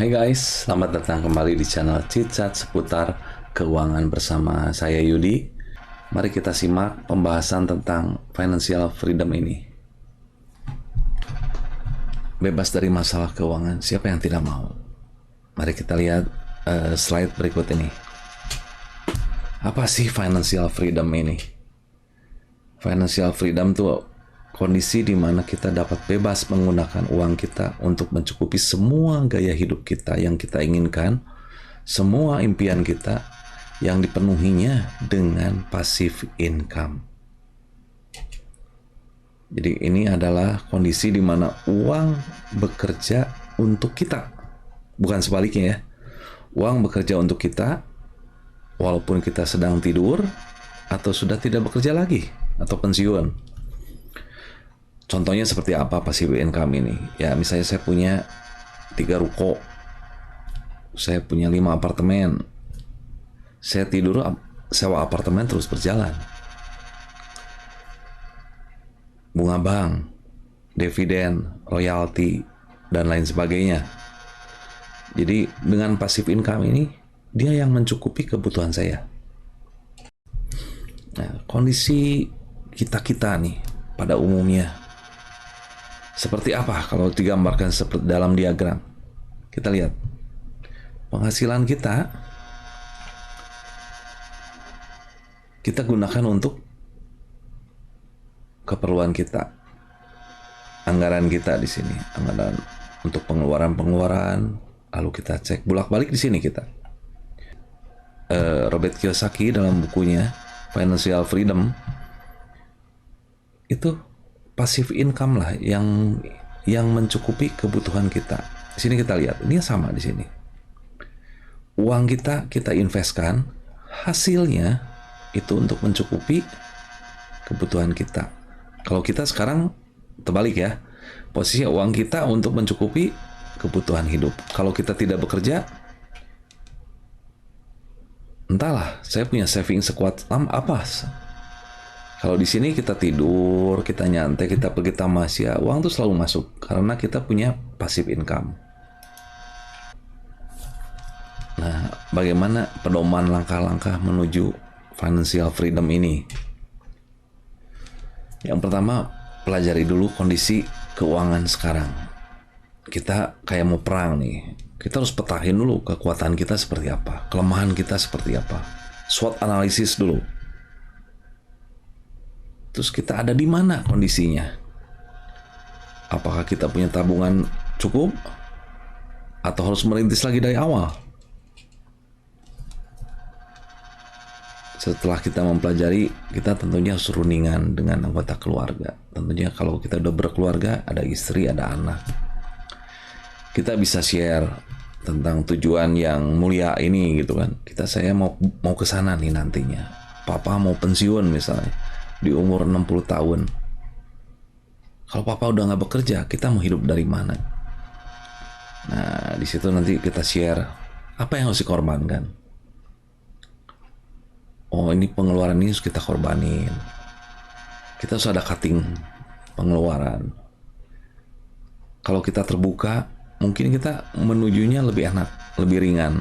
Hai guys, selamat datang kembali di channel Chit-Chat seputar keuangan bersama saya Yudi. Mari kita simak pembahasan tentang financial freedom ini. Bebas dari masalah keuangan, siapa yang tidak mau? Mari kita lihat slide berikut ini. Apa sih financial freedom ini? Financial freedom itu kondisi di mana kita dapat bebas menggunakan uang kita untuk mencukupi semua gaya hidup kita yang kita inginkan, semua impian kita yang dipenuhinya dengan passive income. Jadi ini adalah kondisi di mana uang bekerja untuk kita, bukan sebaliknya ya. Uang bekerja untuk kita walaupun kita sedang tidur atau sudah tidak bekerja lagi atau pensiun. Contohnya seperti apa passive income ini? Ya misalnya saya punya 3 ruko, saya punya 5 apartemen, saya tidur sewa apartemen terus berjalan. Bunga bank, dividen, royalti, dan lain sebagainya. Jadi dengan passive income ini, dia yang mencukupi kebutuhan saya. Nah, kondisi kita nih pada umumnya seperti apa kalau digambarkan seperti dalam diagram? Kita lihat penghasilan kita gunakan untuk keperluan kita, anggaran kita di sini, anggaran untuk pengeluaran, lalu kita cek bolak-balik di sini kita. Robert Kiyosaki dalam bukunya Financial Freedom itu passive income lah yang mencukupi kebutuhan kita. Di sini kita lihat, ini sama di sini. Uang kita investkan, hasilnya itu untuk mencukupi kebutuhan kita. Kalau kita sekarang terbalik ya, posisi uang kita untuk mencukupi kebutuhan hidup. Kalau kita tidak bekerja, entahlah, saya punya saving sekuat apa. Kalau di sini kita tidur, kita nyantai, kita pergi tamasya, uang tuh selalu masuk karena kita punya passive income. Nah, bagaimana pedoman langkah-langkah menuju financial freedom ini? Yang pertama, pelajari dulu kondisi keuangan sekarang. Kita kayak mau perang nih. Kita harus petahin dulu kekuatan kita seperti apa, kelemahan kita seperti apa. SWOT analisis dulu. Terus kita ada di mana kondisinya? Apakah kita punya tabungan cukup? Atau harus merintis lagi dari awal? Setelah kita mempelajari, kita tentunya harus rundingan dengan anggota keluarga. Tentunya kalau kita udah berkeluarga, ada istri, ada anak. Kita bisa share tentang tujuan yang mulia ini gitu kan. Saya mau ke sana nih nantinya. Papa mau pensiun misalnya di umur 60 tahun. Kalau papa udah nggak bekerja, kita mau hidup dari mana? Nah, di situ nanti kita share apa yang harus dikorbankan. Oh, ini pengeluaran ini harus kita korbanin. Kita harus ada cutting pengeluaran. Kalau kita terbuka, mungkin kita menujunya lebih enak, lebih ringan.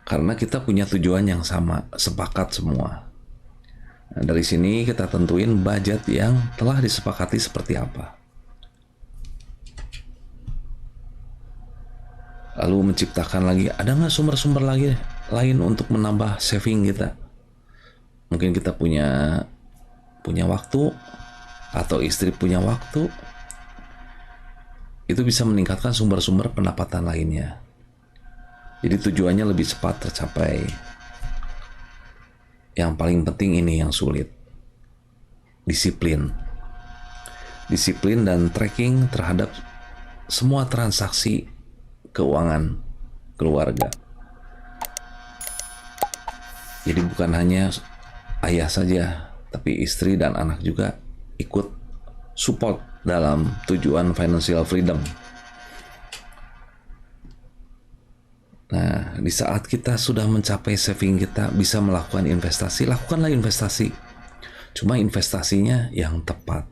Karena kita punya tujuan yang sama, sepakat semua. Nah, dari sini kita tentuin budget yang telah disepakati seperti apa. Lalu menciptakan lagi, ada nggak sumber-sumber lagi lain untuk menambah saving kita? Mungkin kita punya waktu, atau istri punya waktu, itu bisa meningkatkan sumber-sumber pendapatan lainnya. Jadi tujuannya lebih cepat tercapai. Yang paling penting ini yang sulit. Disiplin dan tracking terhadap semua transaksi keuangan keluarga. Jadi bukan hanya ayah saja, tapi istri dan anak juga ikut support dalam tujuan financial freedom. Nah, di saat kita sudah mencapai saving kita, bisa melakukan investasi, lakukanlah investasi. Cuma investasinya yang tepat.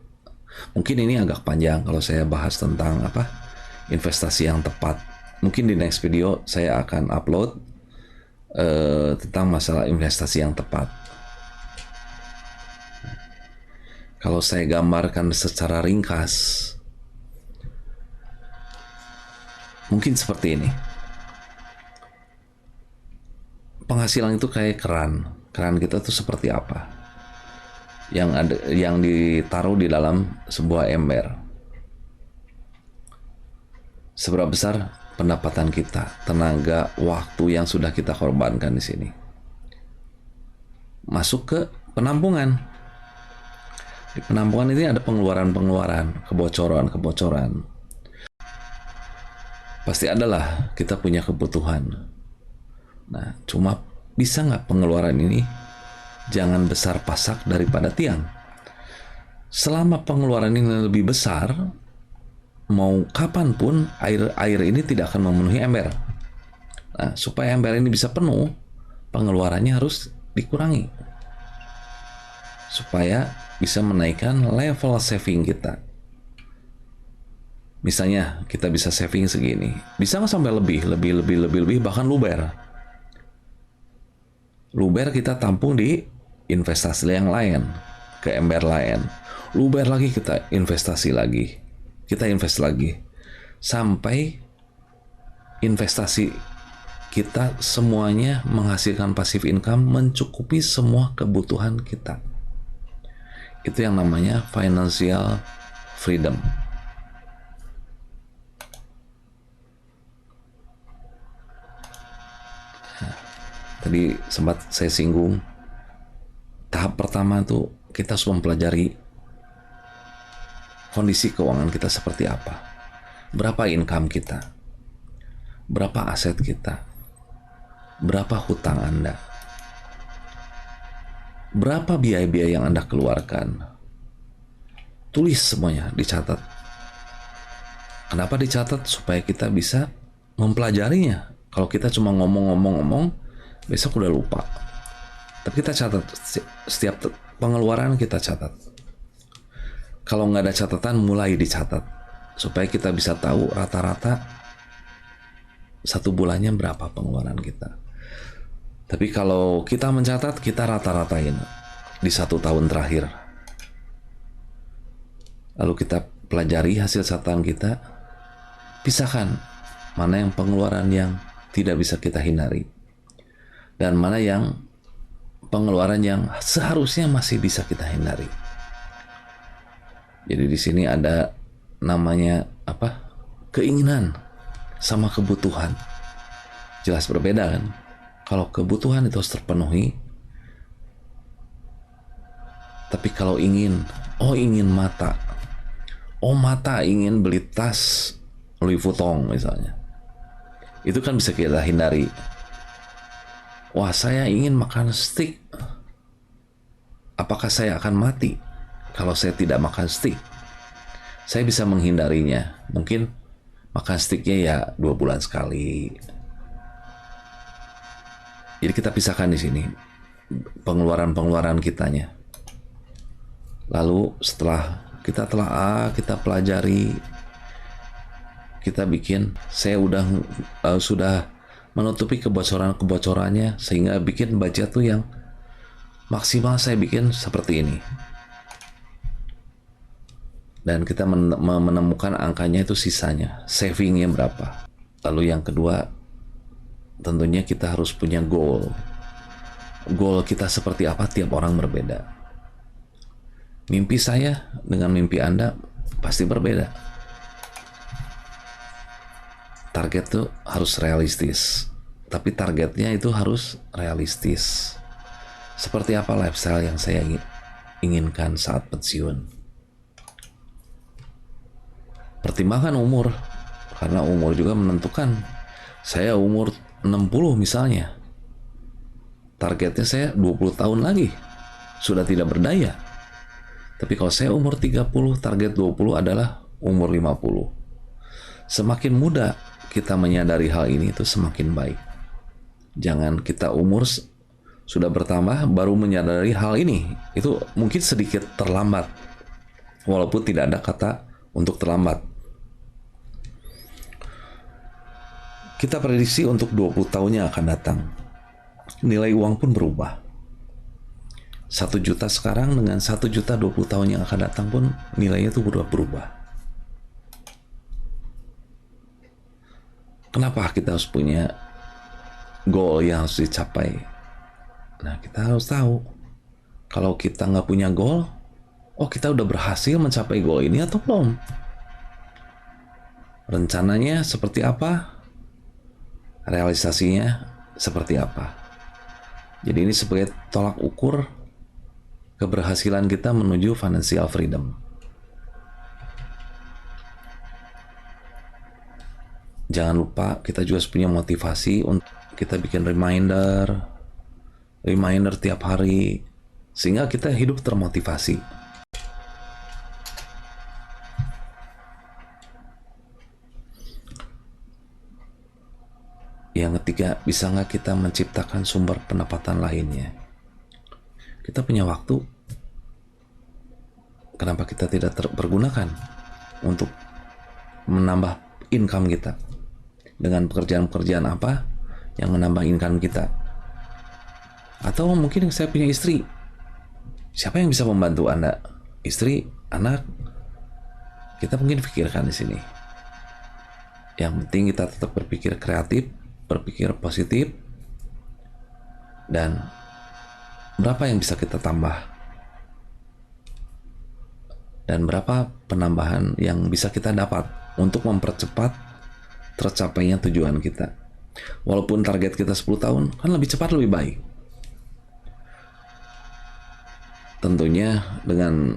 Mungkin ini agak panjang kalau saya bahas tentang investasi yang tepat. mungkin di next video saya akan upload tentang masalah investasi yang tepat. Kalau saya gambarkan secara ringkas, mungkin seperti ini. Penghasilan itu kayak keran. Keran kita tuh seperti apa? Yang ditaruh di dalam sebuah ember. Seberapa besar pendapatan kita, tenaga, waktu yang sudah kita korbankan di sini. Masuk ke penampungan. Di penampungan ini ada pengeluaran-pengeluaran, kebocoran-kebocoran. Pasti adalah kita punya kebutuhan. Nah, cuma bisa nggak pengeluaran ini jangan besar pasak daripada tiang? Selama pengeluaran ini lebih besar, mau kapanpun air ini tidak akan memenuhi ember. Nah, supaya ember ini bisa penuh, pengeluarannya harus dikurangi. Supaya bisa menaikkan level saving kita. Misalnya kita bisa saving segini, bisa nggak sampai lebih, bahkan luber. Luber kita tampung di investasi yang lain, ke ember lain. Luber lagi kita investasi lagi, kita invest lagi, sampai investasi kita semuanya menghasilkan passive income mencukupi semua kebutuhan kita. Itu yang namanya financial freedom. Nah, tadi sempat saya singgung, tahap pertama tuh kita harus mempelajari kondisi keuangan kita seperti apa. Berapa income kita? Berapa aset kita? Berapa hutang Anda? Berapa biaya-biaya yang Anda keluarkan? Tulis semuanya, dicatat. Kenapa dicatat? Supaya kita bisa mempelajarinya. Kalau kita cuma ngomong-ngomong, besok udah lupa. Tapi kita catat, setiap pengeluaran kita catat. Kalau nggak ada catatan, mulai dicatat. Supaya kita bisa tahu rata-rata satu bulannya berapa pengeluaran kita. Tapi kalau kita mencatat, kita rata-ratain di 1 tahun terakhir. Lalu kita pelajari hasil catatan kita, pisahkan mana yang pengeluaran yang tidak bisa kita hindari, dan mana yang pengeluaran yang seharusnya masih bisa kita hindari. Jadi di sini ada namanya apa? Keinginan sama kebutuhan. Jelas berbeda kan? Kalau kebutuhan itu harus terpenuhi, tapi kalau ingin mata, mata ingin beli tas Louis Vuitton misalnya, itu kan bisa kita hindari. Wah, saya ingin makan steak, apakah saya akan mati kalau saya tidak makan steak? Saya bisa menghindarinya, mungkin makan steaknya ya 2 bulan sekali. Jadi kita pisahkan di sini pengeluaran kitanya. Lalu setelah kita telah kita pelajari, kita bikin, saya sudah menutupi kebocorannya, sehingga bikin budget tuh yang maksimal saya bikin seperti ini. Dan kita menemukan angkanya itu sisanya, savingnya berapa. Lalu yang kedua, tentunya kita harus punya goal. Goal kita seperti apa, tiap orang berbeda. Mimpi saya dengan mimpi Anda pasti berbeda. Target tuh harus realistis, tapi targetnya itu harus realistis. Seperti apa lifestyle yang saya inginkan saat pensiun. Pertimbangkan umur, karena umur juga menentukan. Saya umur 60 misalnya, targetnya saya 20 tahun lagi sudah tidak berdaya. Tapi kalau saya umur 30, target 20 adalah umur 50. Semakin muda kita menyadari hal ini, itu semakin baik. Jangan kita umur sudah bertambah baru menyadari hal ini. Itu mungkin sedikit terlambat, walaupun tidak ada kata untuk terlambat. Kita prediksi untuk 20 tahun yang akan datang. Nilai uang pun berubah. 1 juta sekarang dengan 1 juta 20 tahun yang akan datang pun nilainya itu berubah. Kenapa kita harus punya goal yang harus dicapai? Nah, kita harus tahu. Kalau kita nggak punya goal, kita udah berhasil mencapai goal ini atau belum? Rencananya seperti apa? Realisasinya seperti apa? Jadi ini sebagai tolak ukur keberhasilan kita menuju financial freedom. Jangan lupa kita juga punya motivasi untuk kita bikin reminder tiap hari sehingga kita hidup termotivasi. Yang ketiga, bisa nggak kita menciptakan sumber pendapatan lainnya? Kita punya waktu, kenapa kita tidak pergunakan untuk menambah income kita? Dengan pekerjaan-pekerjaan apa yang menambah income kita? Atau mungkin saya punya istri, siapa yang bisa membantu Anda? Istri, anak, kita mungkin pikirkan di sini. Yang penting kita tetap berpikir kreatif, berpikir positif, dan berapa yang bisa kita tambah, dan berapa penambahan yang bisa kita dapat untuk mempercepat tercapainya tujuan kita. Walaupun target kita 10 tahun, kan lebih cepat lebih baik. Tentunya dengan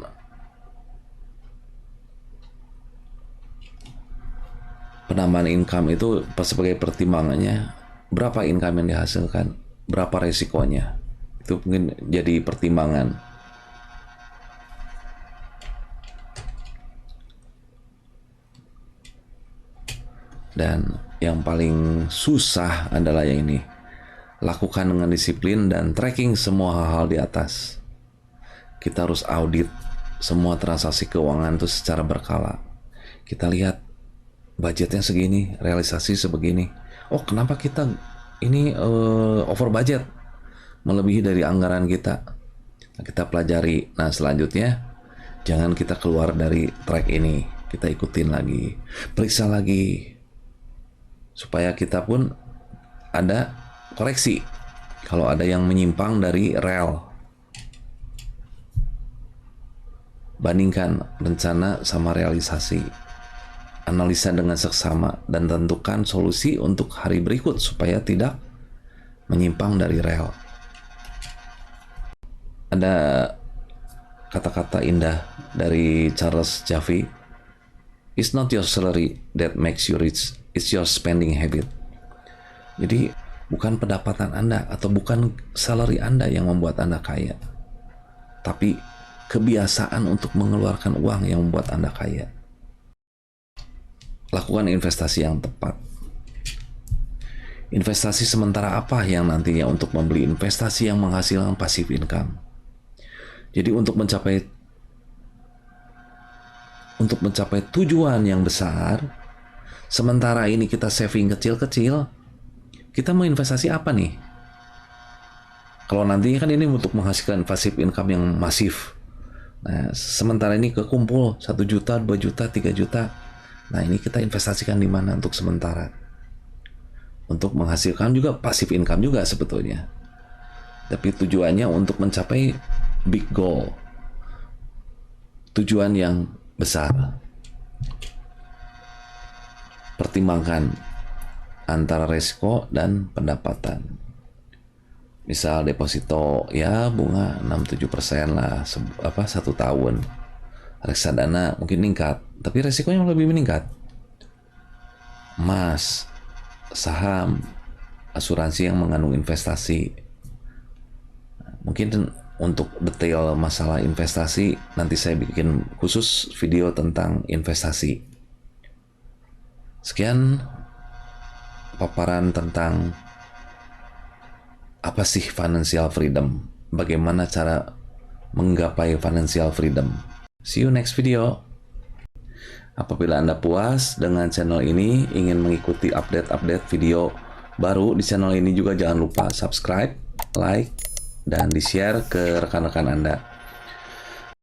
penambahan income itu sebagai pertimbangannya, berapa income yang dihasilkan, berapa resikonya, itu mungkin jadi pertimbangan. Dan yang paling susah adalah yang ini, lakukan dengan disiplin dan tracking semua hal-hal di atas. Kita harus audit semua transaksi keuangan itu secara berkala. Kita lihat budgetnya segini, realisasi sebegini. Kenapa kita ini over budget, melebihi dari anggaran kita? Nah, kita pelajari. Nah, selanjutnya jangan kita keluar dari track ini. Kita ikutin lagi, periksa lagi, supaya kita pun ada koreksi kalau ada yang menyimpang dari rel. Bandingkan rencana sama realisasi, analisa dengan seksama, dan tentukan solusi untuk hari berikut supaya tidak menyimpang dari rel. Ada kata-kata indah dari Charles Jaffe, "It's not your salary that makes you rich, it's your spending habit." Jadi bukan pendapatan Anda atau bukan salary Anda yang membuat Anda kaya, tapi kebiasaan untuk mengeluarkan uang yang membuat Anda kaya. Lakukan investasi yang tepat. Investasi sementara apa yang nantinya untuk membeli investasi yang menghasilkan passive income. Jadi untuk mencapai tujuan yang besar, sementara ini kita saving kecil-kecil, kita mau investasi apa nih? Kalau nantinya kan ini untuk menghasilkan passive income yang masif. Nah, sementara ini kekumpul 1 juta, 2 juta, 3 juta. Nah, ini kita investasikan di mana untuk sementara? Untuk menghasilkan juga passive income juga sebetulnya. Tapi tujuannya untuk mencapai big goal. Tujuan yang besar. Pertimbangkan antara resiko dan pendapatan. Misal deposito ya bunga 6-7% lah 1 tahun. Reksadana mungkin meningkat, tapi resikonya lebih meningkat. Emas, saham, asuransi yang mengandung investasi. Mungkin untuk detail masalah investasi nanti saya bikin khusus video tentang investasi. Sekian paparan tentang apa sih financial freedom? Bagaimana cara menggapai financial freedom? See you next video. Apabila Anda puas dengan channel ini, ingin mengikuti update-update video baru di channel ini juga jangan lupa subscribe, like, dan di-share ke rekan-rekan Anda.